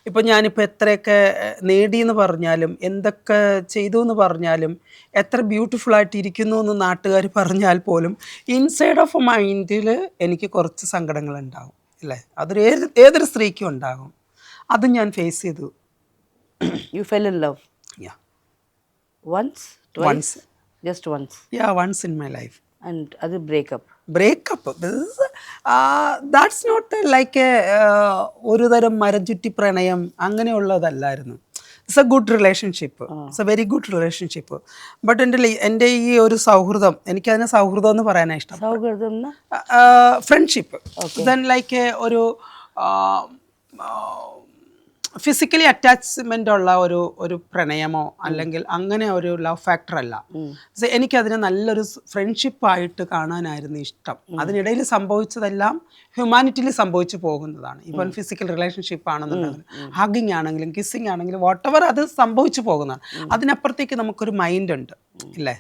ഇപ്പം ഞാനിപ്പോൾ എത്രയൊക്കെ നേടിയെന്ന് പറഞ്ഞാലും എന്തൊക്കെ ചെയ്തു എന്ന് പറഞ്ഞാലും എത്ര ബ്യൂട്ടിഫുൾ ആയിട്ട് ഇരിക്കുന്നു എന്ന് നാട്ടുകാർ പറഞ്ഞാൽ പോലും ഇൻസൈഡ് ഓഫ് മൈൻഡിൽ എനിക്ക് കുറച്ച് സങ്കടങ്ങളുണ്ടാകും അല്ലേ? അതൊരു ഏതൊരു സ്ത്രീക്കും ഉണ്ടാകും. അത് ഞാൻ ഫേസ് ചെയ്തു. You fell in love Yeah. once, twice, Once. just once, Yeah, once in my life. and other breakup. Breakup that's not like ഒരു തരം മരം ചുറ്റി പ്രണയം അങ്ങനെയുള്ളതല്ലായിരുന്നു. It's a good relationship, it's a very good relationship. But എൻ്റെ ഈ ഒരു സൗഹൃദം, എനിക്കതിനെ സൗഹൃദം എന്ന് പറയാനാണ് ഇഷ്ടം. സൗഹൃദം ഫ്രണ്ട്ഷിപ്പ് ദെൻ ലൈക്ക് ഒരു ഫിസിക്കലി അറ്റാച്ച്മെൻ്റ് ഉള്ള ഒരു പ്രണയമോ അല്ലെങ്കിൽ അങ്ങനെ ഒരു ലവ് ഫാക്ടർ അല്ല. എനിക്കതിനെ നല്ലൊരു ഫ്രണ്ട്ഷിപ്പായിട്ട് കാണാനായിരുന്നു ഇഷ്ടം. അതിനിടയിൽ സംഭവിച്ചതെല്ലാം ഹ്യൂമാനിറ്റിയിൽ സംഭവിച്ചു പോകുന്നതാണ്. ഇപ്പം ഫിസിക്കൽ റിലേഷൻഷിപ്പ് ആണെന്നുണ്ടെങ്കിൽ, ഹഗ്ഗിങ് ആണെങ്കിലും കിസ്സിങ് ആണെങ്കിലും വാട്ട് എവർ, അത് സംഭവിച്ചു പോകുന്നതാണ്. അതിനപ്പുറത്തേക്ക് നമുക്കൊരു മൈൻഡ് ഉണ്ട് ഇല്ലേ?